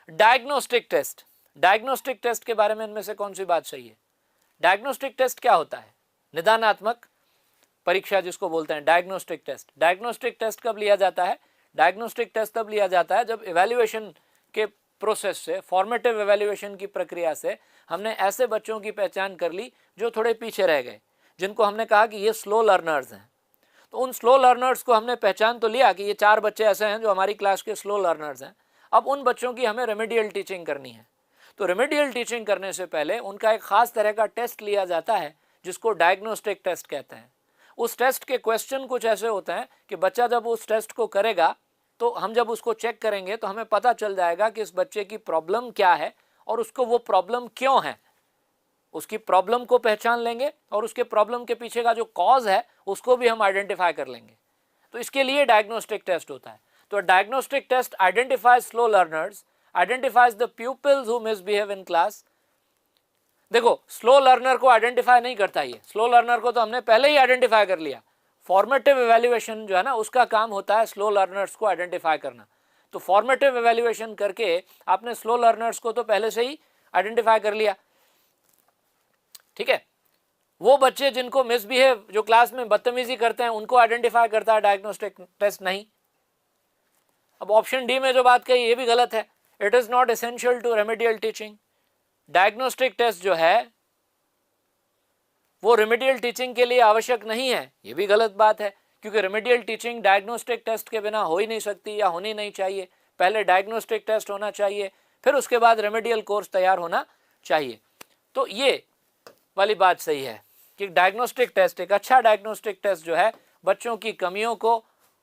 डायग्नोस्टिक टेस्ट। डायग्नोस्टिक टेस्ट के बारे में इनमें से कौन सी बात सही है? डायग्नोस्टिक टेस्ट क्या होता है? निदानात्मक परीक्षा जिसको बोलते हैं, डायग्नोस्टिक टेस्ट। डायग्नोस्टिक टेस्ट कब लिया जाता है? डायग्नोस्टिक टेस्ट तब लिया जाता है जब इवैल्यूएशन के प्रोसेस से, फॉर्मेटिव इवैल्यूएशन की प्रक्रिया से हमने ऐसे बच्चों की पहचान कर ली जो थोड़े पीछे रह गए, जिनको हमने कहा कि ये स्लो लर्नर्स हैं। तो उन स्लो लर्नर्स को हमने पहचान तो लिया कि ये 4 बच्चे ऐसे हैं जो हमारी क्लास के स्लो लर्नर्स हैं। अब उन बच्चों की हमें रेमेडियल टीचिंग करनी है। तो रेमेडियल टीचिंग करने से पहले उनका एक खास तरह का टेस्ट लिया जाता है जिसको डायग्नोस्टिक टेस्ट कहते हैं। उस टेस्ट के क्वेश्चन कुछ ऐसे होते हैं कि बच्चा जब उस टेस्ट को करेगा तो हम जब उसको चेक करेंगे तो हमें पता चल जाएगा कि इस बच्चे की प्रॉब्लम क्या है और उसको वो प्रॉब्लम क्यों है। उसकी प्रॉब्लम को पहचान लेंगे और उसके प्रॉब्लम के पीछे का जो कॉज है उसको भी हम आइडेंटिफाई कर लेंगे। तो इसके लिए डायग्नोस्टिक टेस्ट होता है। तो diagnostic test identifies slow learners, identifies the pupils who misbehave in class, देखो स्लो लर्नर को आइडेंटिफाई नहीं करता ये, स्लो लर्नर को तो हमने पहले ही आइडेंटिफाई कर लिया। फॉर्मेटिव इवैल्यूएशन जो है ना उसका काम होता है स्लो लर्नर्स को आइडेंटिफाई करना। तो फॉर्मेटिव इवैल्यूएशन करके आपने स्लो लर्नर्स को तो पहले से ही आइडेंटिफाई कर लिया, ठीक है। वो बच्चे जिनको मिसबिहेव, जो क्लास में बदतमीजी करते हैं, उनको आइडेंटिफाई करता है डायग्नोस्टिक टेस्ट, नहीं। अब ऑप्शन डी में जो बात कही ये भी गलत है, it is not essential to remedial teaching. Diagnostic test जो है वो रेमेडियल टीचिंग के लिए आवश्यक नहीं है, ये भी गलत बात है, क्योंकि रेमेडियल टीचिंग डायग्नोस्टिक टेस्ट के बिना हो ही नहीं सकती या होनी नहीं चाहिए। पहले डायग्नोस्टिक टेस्ट होना चाहिए, फिर उसके बाद रेमेडियल कोर्स तैयार होना चाहिए। तो ये वाली बात सही है कि डायग्नोस्टिक टेस्ट, एक अच्छा डायग्नोस्टिक टेस्ट जो है बच्चों की कमियों को,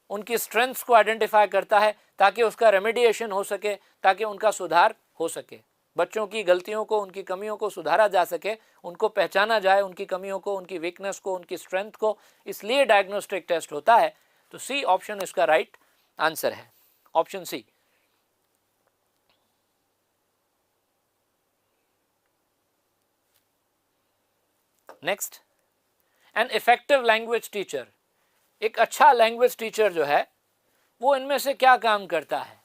उनकी स्ट्रेंथ्स को आइडेंटिफाई करता है ताकि उसका रेमेडिएशन हो सके, ताकि उनका सुधार हो सके, बच्चों की गलतियों को, उनकी कमियों को सुधारा जा सके, उनको पहचाना जाए, उनकी कमियों को, उनकी वीकनेस को, उनकी स्ट्रेंथ को, इसलिए डायग्नोस्टिक टेस्ट होता है। तो सी ऑप्शन इसका राइट आंसर है, option C. Next, an effective language teacher, एक अच्छा लैंग्वेज टीचर जो है वो इनमें से क्या काम करता है?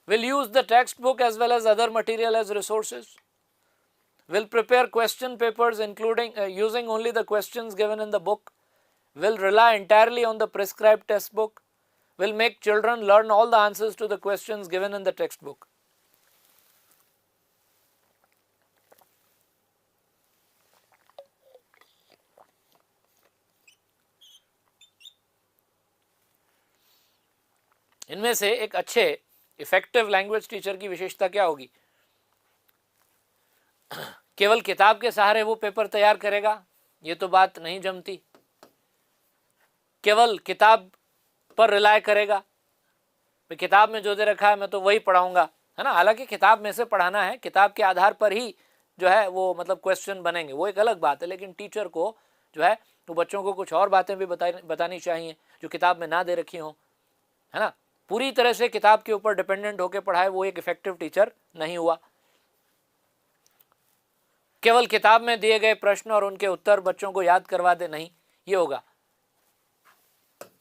Will use the textbook as well as other material as resources. Will prepare question papers including using only the questions given in the book. Will rely entirely on the prescribed textbook. Will make children learn all the answers to the questions given in the textbook. इनमें से एक अच्छे effective language teacher की विशेषता क्या होगी? केवल किताब के सहारे वो पेपर तैयार करेगा, ये तो बात नहीं जमती। केवल किताब पर रिलाय करेगा, किताब में जो दे रखा है मैं तो वही पढ़ाऊंगा, है ना। हालांकि किताब में से पढ़ाना है, किताब के आधार पर ही जो है वो मतलब क्वेश्चन बनेंगे, वो एक अलग बात है। लेकिन टीचर को जो है वो बच्चों को कुछ और बातें भी बतानी चाहिए जो किताब में ना दे रखी हो, है ना। पूरी तरह से किताब के ऊपर डिपेंडेंट होकर पढ़ाए, वो एक इफेक्टिव टीचर नहीं हुआ। केवल किताब में दिए गए प्रश्न और उनके उत्तर बच्चों को याद करवा दे, नहीं, ये होगा।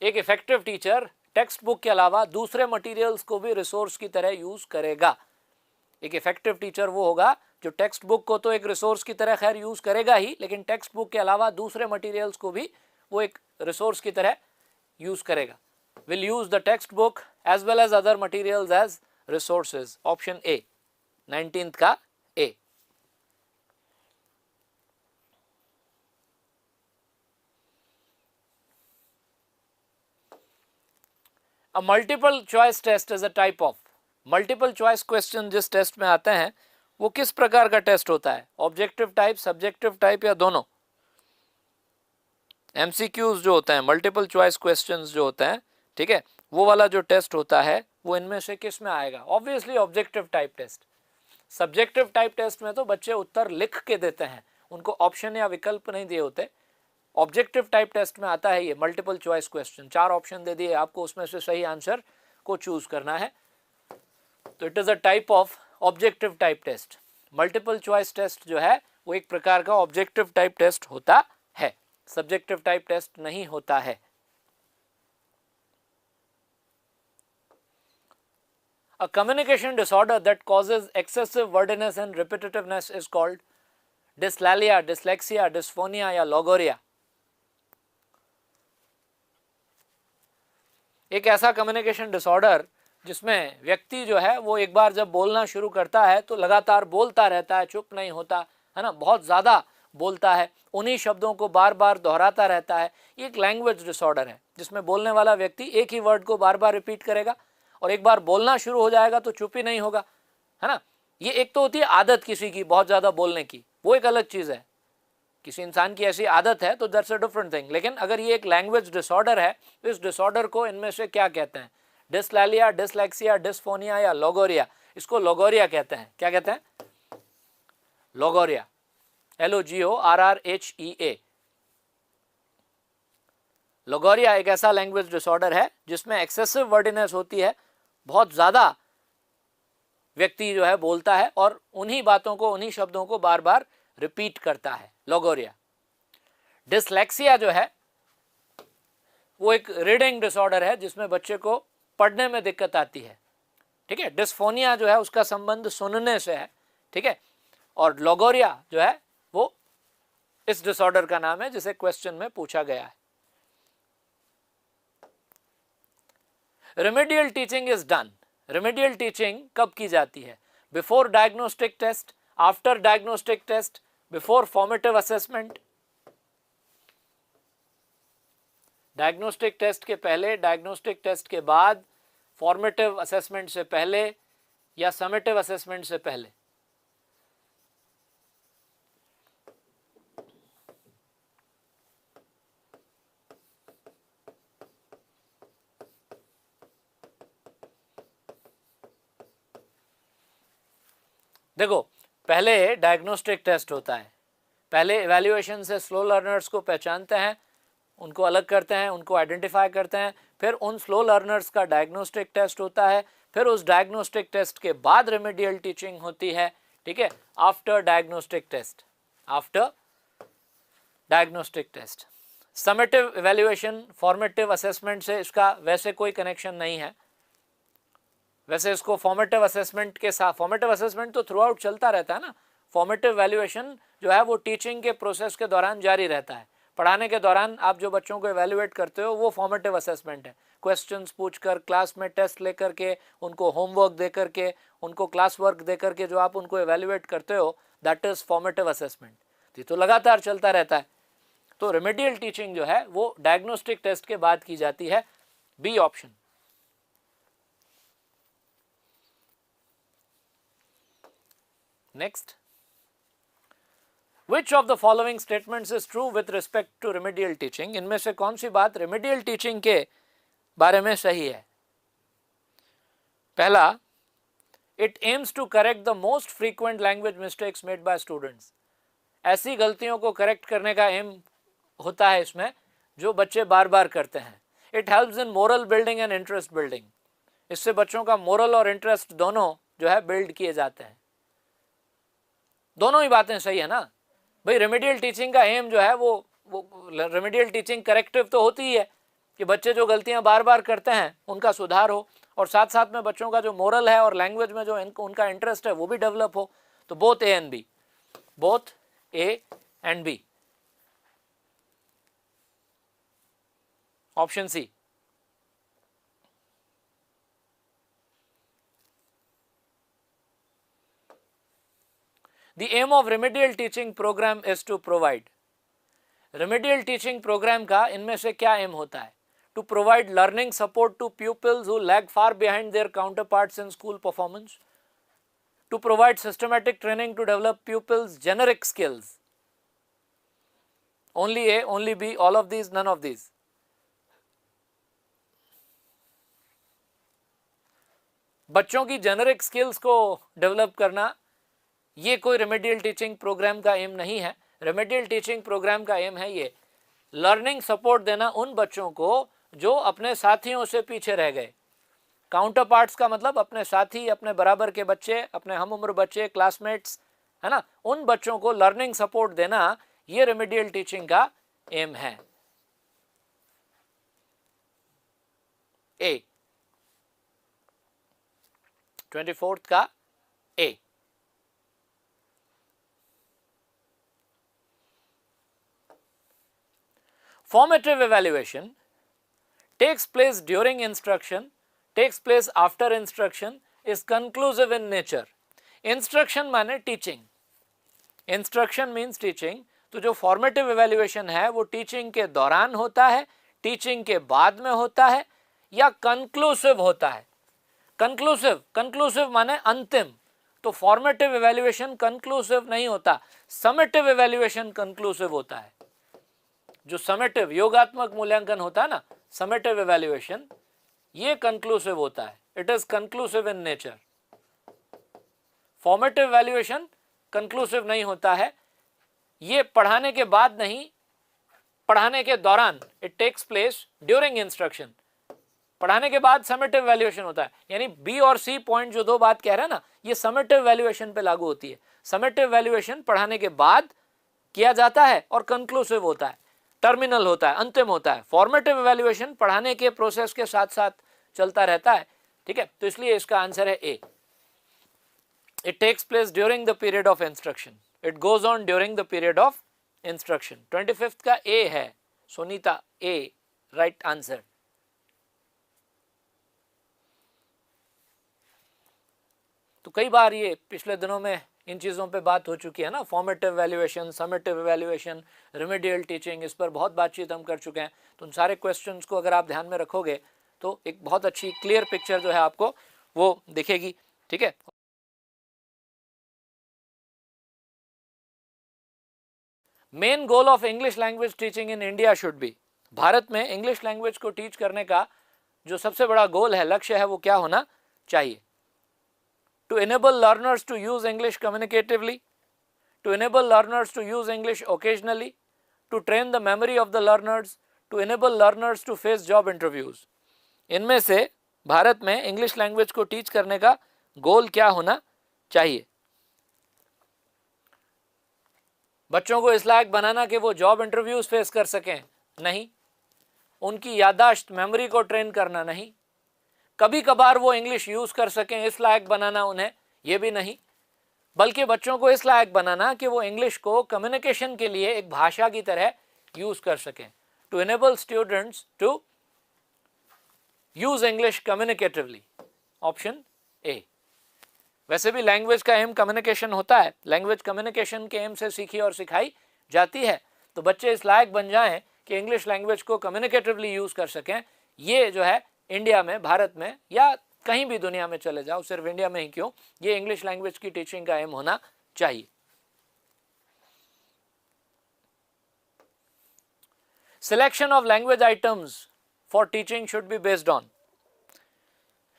एक इफेक्टिव टीचर टेक्स्ट बुक के अलावा दूसरे मटेरियल्स को भी रिसोर्स की तरह यूज करेगा। एक इफेक्टिव टीचर वो होगा जो टेक्स्ट बुक को तो एक रिसोर्स की तरह खैर यूज करेगा ही, लेकिन टेक्स्ट बुक के अलावा दूसरे मटेरियल्स को भी वो एक रिसोर्स की तरह यूज करेगा। Will use the textbook as well as other materials as resources. Option A, 19th का A. A multiple choice test is a type of, multiple choice question जिस टेस्ट में आते हैं वो किस प्रकार का टेस्ट होता है? ऑब्जेक्टिव टाइप, सब्जेक्टिव टाइप या दोनों? MCQs जो होते हैं, मल्टीपल चॉइस क्वेश्चंस जो होते हैं, ठीक है, वो वाला जो टेस्ट होता है वो इनमें से किस में आएगा? Obviously objective type test. Subjective type test में तो बच्चे उत्तर लिख के देते हैं, उनको ऑप्शन या विकल्प नहीं दिए होते। ऑब्जेक्टिव टाइप टेस्ट में आता है ये मल्टीपल चॉइस क्वेश्चन, 4 ऑप्शन दे दिए आपको, उसमें से सही आंसर को चूज करना है। तो it is a type of objective type test. Multiple choice test जो है वो एक प्रकार का ऑब्जेक्टिव टाइप टेस्ट होता है, सब्जेक्टिव टाइप टेस्ट नहीं होता है। A communication disorder that causes excessive wordiness and repetitiveness is called dyslalia, dyslexia, dysphonia या logoria। एक ऐसा कम्युनिकेशन डिसऑर्डर जिसमें व्यक्ति जो है वो एक बार जब बोलना शुरू करता है तो लगातार बोलता रहता है, चुप नहीं होता, है ना, बहुत ज़्यादा बोलता है, उन्हीं शब्दों को बार बार दोहराता रहता है। ये एक लैंग्वेज डिसऑर्डर है जिसमें बोलने वाला व्यक्ति एक ही वर्ड को बार बार रिपीट करेगा और एक बार बोलना शुरू हो जाएगा तो चुप ही नहीं होगा, है ना। ये एक तो होती है आदत किसी की बहुत ज़्यादा बोलने की, वो एक अलग चीज़ है। किसी इंसान की ऐसी आदत है तो दैट्स अ डिफरेंट थिंग। लेकिन अगर ये एक लैंग्वेज डिसऑर्डर है तो इस डिसऑर्डर को इनमें से क्या कहते हैं? डिस्लैलिया, डिसलेक्सिया, डिस्फोनिया या लोगोरिया? इसको लोगोरिया कहते हैं। क्या कहते हैं? Logorrhoea, LOGORRHEA। लोगोरिया एक ऐसा लैंग्वेज डिसऑर्डर है जिसमें एक्सेसिव वर्डिनेस होती है, बहुत ज़्यादा व्यक्ति जो है बोलता है और उन्हीं बातों को, उन्हीं शब्दों को बार बार रिपीट करता है, लोगोरिया। डिसलेक्सिया जो है वो एक रीडिंग डिसऑर्डर है जिसमें बच्चे को पढ़ने में दिक्कत आती है, ठीक है। डिस्फोनिया जो है उसका संबंध सुनने से है, ठीक है। और लोगोरिया जो है वो इस डिसऑर्डर का नाम है जिसे क्वेश्चन में पूछा गया है। Remedial teaching is done. Remedial teaching कब की जाती है? Before diagnostic test, after diagnostic test, before formative assessment. Diagnostic test के पहले, डायग्नोस्टिक टेस्ट के बाद, फॉर्मेटिव असेसमेंट से पहले या समेटिव असेसमेंट से पहले। देखो, पहले डायग्नोस्टिक टेस्ट होता है, पहले इवैल्यूएशन से स्लो लर्नर्स को पहचानते हैं, उनको अलग करते हैं, उनको आइडेंटिफाई करते हैं, फिर उन स्लो लर्नर्स का डायग्नोस्टिक टेस्ट होता है, फिर उस डायग्नोस्टिक टेस्ट के बाद रेमेडियल टीचिंग होती है, ठीक है। After diagnostic test, after diagnostic test. Summative evaluation, formative assessment से इसका वैसे कोई कनेक्शन नहीं है। वैसे इसको फॉर्मेटिव असेसमेंट के साथ, फॉर्मेटिव असेसमेंट तो थ्रू आउट चलता रहता है ना। फॉर्मेटिव इवैल्यूएशन जो है वो टीचिंग के प्रोसेस के दौरान जारी रहता है। पढ़ाने के दौरान आप जो बच्चों को इवैल्यूएट करते हो वो फॉर्मेटिव असेसमेंट है। क्वेश्चंस पूछकर, क्लास में टेस्ट लेकर के, उनको होमवर्क दे करके, उनको क्लास वर्क दे करके जो आप उनको इवैल्यूएट करते हो, दैट इज फॉर्मेटिव असेसमेंट। ये तो लगातार चलता रहता है। तो रेमेडियल टीचिंग जो है वो डायग्नोस्टिक टेस्ट के बाद की जाती है। B option. Next, Which of the following statements is true with respect to remedial teaching? इनमें से कौन सी बात remedial teaching के बारे में सही है? पहला, it aims to correct the most frequent language mistakes made by students. ऐसी गलतियों को करेक्ट करने का एम होता है इसमें जो बच्चे बार बार करते हैं। It helps in moral building and interest building. इससे बच्चों का मोरल और इंटरेस्ट दोनों जो है बिल्ड किए जाते हैं। दोनों ही बातें सही है ना भाई। रेमेडियल टीचिंग का एम जो है वो रेमेडियल टीचिंग करेक्टिव तो होती ही है कि बच्चे जो गलतियां बार बार करते हैं उनका सुधार हो, और साथ साथ में बच्चों का जो मोरल है और लैंग्वेज में जो उनका इंटरेस्ट है वो भी डेवलप हो। तो both A and B, both A and B. Option C. The aim of remedial teaching program is to provide. Remedial teaching program का इनमें से क्या एम होता है? To provide learning support to pupils who lag far behind their counterparts in school performance. To provide systematic training to develop pupils' generic skills. Only A, only B, all of these, none of these. बच्चों की generic skills को develop करना ये कोई remedial teaching programme का M नहीं है। Remedial teaching programme का एम है ये लर्निंग सपोर्ट देना उन बच्चों को जो अपने साथियों से पीछे रह गए। काउंटर पार्ट्स का मतलब अपने साथी, अपने बराबर के बच्चे, अपने हम उम्र बच्चे, क्लासमेट्स, है ना, उन बच्चों को लर्निंग सपोर्ट देना ये रेमेडियल टीचिंग का एम है। ए, 24th का ए। Formative evaluation takes place during instruction, takes place after instruction, is conclusive in nature. Instruction माने teaching, instruction means teaching। तो जो formative evaluation है वो teaching के दौरान होता है, teaching के बाद में होता है, या conclusive होता है। conclusive माने अंतिम। तो formative evaluation conclusive नहीं होता, summative evaluation conclusive होता है। जो समेटिव योगात्मक मूल्यांकन होता है ना, समेटिव इवैल्यूएशन, ये कंक्लूसिव होता है। It is conclusive in nature. Formative evaluation conclusive नहीं होता है, ये पढ़ाने के बाद नहीं, पढ़ाने के दौरान। It takes place during instruction, पढ़ाने के बाद समेटिव वैल्यूएशन होता है, यानी बी और सी पॉइंट जो दो बात कह रहे हैं ना, ये समेटिव वैल्यूएशन पे लागू होती है। समेटिव वैल्यूएशन पढ़ाने के बाद किया जाता है और कंक्लूसिव होता है, टर्मिनल होता है, अंतिम होता है। फॉर्मेटिव वैल्यूएशन पढ़ाने के प्रोसेस के साथ साथ चलता रहता है, ठीक है। तो इसलिए इसका आंसर है A. It takes place during the period of instruction, it goes on during the period of instruction. 25th का ए है, सुनीता, ए राइट आंसर। तो कई बार ये पिछले दिनों में इन चीज़ों पे बात हो चुकी है ना, formative valuation, summative valuation, remedial teaching, इस पर बहुत बातचीत हम कर चुके हैं। तो उन सारे क्वेश्चंस को अगर आप ध्यान में रखोगे तो एक बहुत अच्छी क्लियर पिक्चर जो है आपको वो दिखेगी, ठीक है। Main goal of English language teaching in India should be, Bharat में इंग्लिश लैंग्वेज को टीच करने का जो सबसे बड़ा गोल है, लक्ष्य है, वो क्या होना चाहिए? To enable learners to use English communicatively, to enable learners to use English occasionally, to train the memory of the learners, to enable learners to face job interviews. इनमें से भारत में इंग्लिश लैंग्वेज को टीच करने का गोल क्या होना चाहिए? बच्चों को इस लायक बनाना कि वो जॉब इंटरव्यूज फेस कर सकें? नहीं। उनकी याददाश्त, मेमोरी को ट्रेन करना? नहीं। कभी कभार वो इंग्लिश यूज कर सकें, इस लायक बनाना उन्हें? ये भी नहीं। बल्कि बच्चों को इस लायक बनाना कि वो इंग्लिश को कम्युनिकेशन के लिए एक भाषा की तरह यूज कर सकें। To enable students to use English communicatively, option A. वैसे भी लैंग्वेज का एम कम्युनिकेशन होता है, लैंग्वेज कम्युनिकेशन के एम से सीखी और सिखाई जाती है। तो बच्चे इस लायक बन जाएं कि इंग्लिश लैंग्वेज को कम्युनिकेटिवली यूज कर सकें। ये जो है इंडिया में, भारत में या कहीं भी दुनिया में चले जाओ, सिर्फ इंडिया में ही क्यों, ये इंग्लिश लैंग्वेज की टीचिंग का एम होना चाहिए। Selection of language items for teaching should be based on,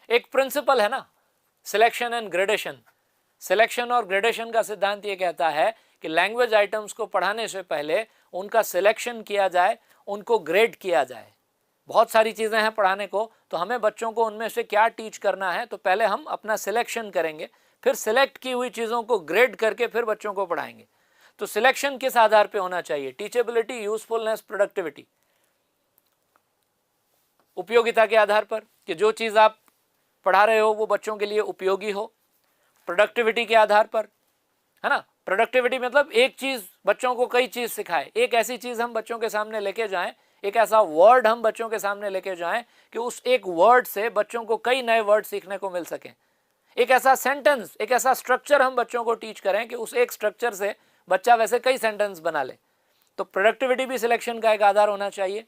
एक प्रिंसिपल है ना, सिलेक्शन एंड ग्रेडेशन। सिलेक्शन और ग्रेडेशन का सिद्धांत ये कहता है कि लैंग्वेज आइटम्स को पढ़ाने से पहले उनका सिलेक्शन किया जाए, उनको ग्रेड किया जाए। बहुत सारी चीज़ें हैं पढ़ाने को, तो हमें बच्चों को उनमें से क्या टीच करना है, तो पहले हम अपना सिलेक्शन करेंगे, फिर सिलेक्ट की हुई चीज़ों को ग्रेड करके फिर बच्चों को पढ़ाएंगे। तो सिलेक्शन किस आधार पे होना चाहिए? टीचेबिलिटी, यूजफुलनेस, प्रोडक्टिविटी, उपयोगिता के आधार पर कि जो चीज़ आप पढ़ा रहे हो वो बच्चों के लिए उपयोगी हो। प्रोडक्टिविटी के आधार पर, है ना। प्रोडक्टिविटी मतलब एक चीज़ बच्चों को कई चीज़ सिखाए, एक ऐसी चीज़ हम बच्चों के सामने लेके जाएं, एक ऐसा वर्ड हम बच्चों के सामने लेके जाएं कि उस एक वर्ड से बच्चों को कई नए वर्ड सीखने को मिल सकें। एक ऐसा सेंटेंस, एक ऐसा स्ट्रक्चर हम बच्चों को टीच करें कि उस एक स्ट्रक्चर से बच्चा वैसे कई सेंटेंस बना ले। तो प्रोडक्टिविटी भी सिलेक्शन का एक आधार होना चाहिए।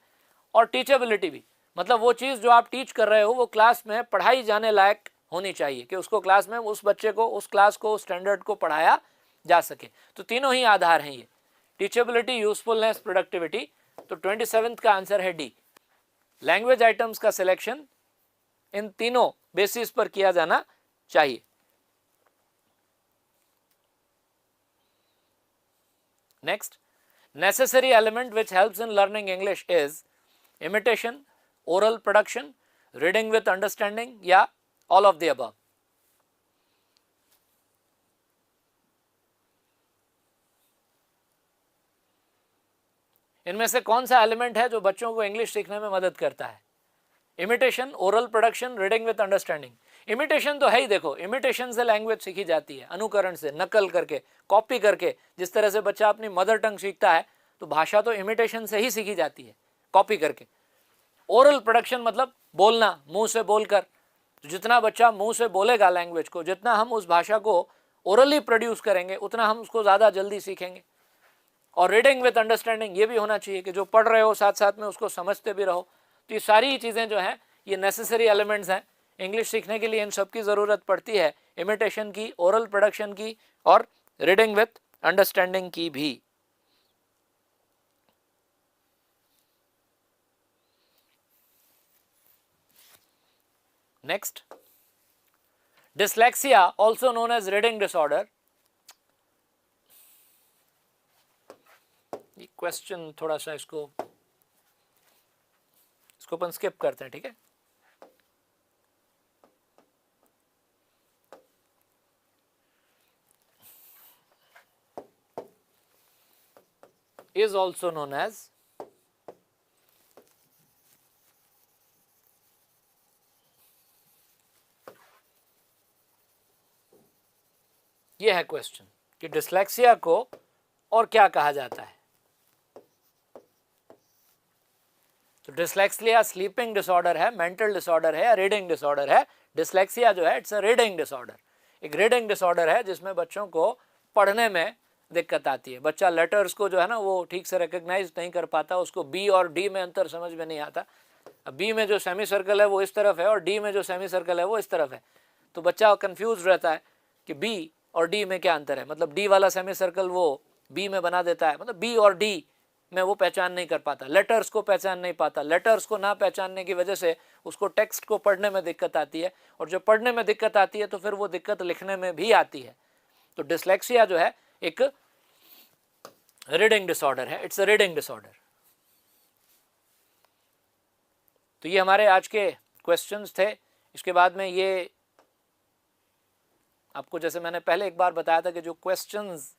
और टीचेबिलिटी भी, मतलब वो चीज़ जो आप टीच कर रहे हो वो क्लास में पढ़ाई जाने लायक होनी चाहिए कि उसको क्लास में, उस बच्चे को, उस क्लास को, उस स्टैंडर्ड को पढ़ाया जा सके। तो तीनों ही आधार हैं ये, टीचेबिलिटी, यूजफुलनेस, प्रोडक्टिविटी। तो 27th का आंसर है डी। लैंग्वेज आइटम्स का सिलेक्शन इन तीनों बेसिस पर किया जाना चाहिए। Next, necessary element which helps in learning English is imitation, oral production, reading with understanding या ऑल ऑफ द अबव। इनमें से कौन सा एलिमेंट है जो बच्चों को इंग्लिश सीखने में मदद करता है? Imitation, oral production, reading with understanding. Imitation तो है ही, देखो इमिटेशन से लैंग्वेज सीखी जाती है, अनुकरण से, नकल करके, कॉपी करके। जिस तरह से बच्चा अपनी मदर टंग सीखता है तो भाषा तो इमिटेशन से ही सीखी जाती है, कॉपी करके। ओरल प्रोडक्शन मतलब बोलना, मुंह से बोलकर। तो जितना बच्चा मुंह से बोलेगा लैंग्वेज को, जितना हम उस भाषा को ओरली प्रोड्यूस करेंगे, उतना हम उसको ज़्यादा जल्दी सीखेंगे। और रीडिंग विथ अंडरस्टैंडिंग, ये भी होना चाहिए कि जो पढ़ रहे हो साथ साथ में उसको समझते भी रहो। तो ये सारी चीज़ें जो हैं ये नेसेसरी एलिमेंट्स हैं इंग्लिश सीखने के लिए। इन सब की ज़रूरत पड़ती है, इमिटेशन की, ओरल प्रोडक्शन की और रीडिंग विथ अंडरस्टैंडिंग की भी। Next, dyslexia also known as reading disorder. ये क्वेश्चन थोड़ा सा इसको अपन स्किप करते हैं, ठीक है। is also known as ये है क्वेश्चन कि डिस्लेक्सिया को और क्या कहा जाता है। तो डिस्लेक्सिया स्लीपिंग डिसऑर्डर है, मेंटल डिसऑर्डर है, रीडिंग डिसऑर्डर है। डिस्लेक्सिया जो है इट्स अ रीडिंग डिसऑर्डर, एक रीडिंग डिसऑर्डर है जिसमें बच्चों को पढ़ने में दिक्कत आती है। बच्चा लेटर्स को जो है ना वो ठीक से रिकग्नाइज नहीं कर पाता, उसको बी और डी में अंतर समझ में नहीं आता। अब बी में जो सेमी सर्कल है वो इस तरफ है और डी में जो सेमी सर्कल है वो इस तरफ है, तो बच्चा कंफ्यूज रहता है कि बी और डी में क्या अंतर है। मतलब डी वाला सेमी सर्कल वो बी में बना देता है, मतलब बी और डी में वो पहचान नहीं कर पाता, लेटर्स को पहचान नहीं पाता। लेटर्स को ना पहचानने की वजह से उसको टेक्स्ट को पढ़ने में दिक्कत आती है, और जब पढ़ने में दिक्कत आती है तो फिर वो दिक्कत लिखने में भी आती है। तो डिस्लेक्सिया जो है एक रीडिंग डिसऑर्डर है, इट्स अ रीडिंग डिसऑर्डर। तो ये हमारे आज के क्वेश्चंस थे। इसके बाद में ये आपको, जैसे मैंने पहले एक बार बताया था कि जो क्वेश्चंस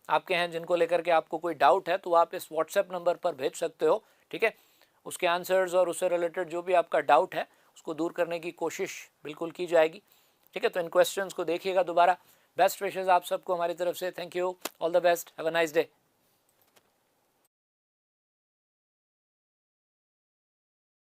आपके हैं जिनको लेकर के आपको कोई डाउट है तो आप इस व्हाट्सएप नंबर पर भेज सकते हो, ठीक है। उसके आंसर्स और उससे रिलेटेड जो भी आपका डाउट है उसको दूर करने की कोशिश बिल्कुल की जाएगी, ठीक है। तो इन क्वेश्चंस को देखिएगा दोबारा। बेस्ट विशेस आप सबको हमारी तरफ से। Thank you, all the best, have a nice day.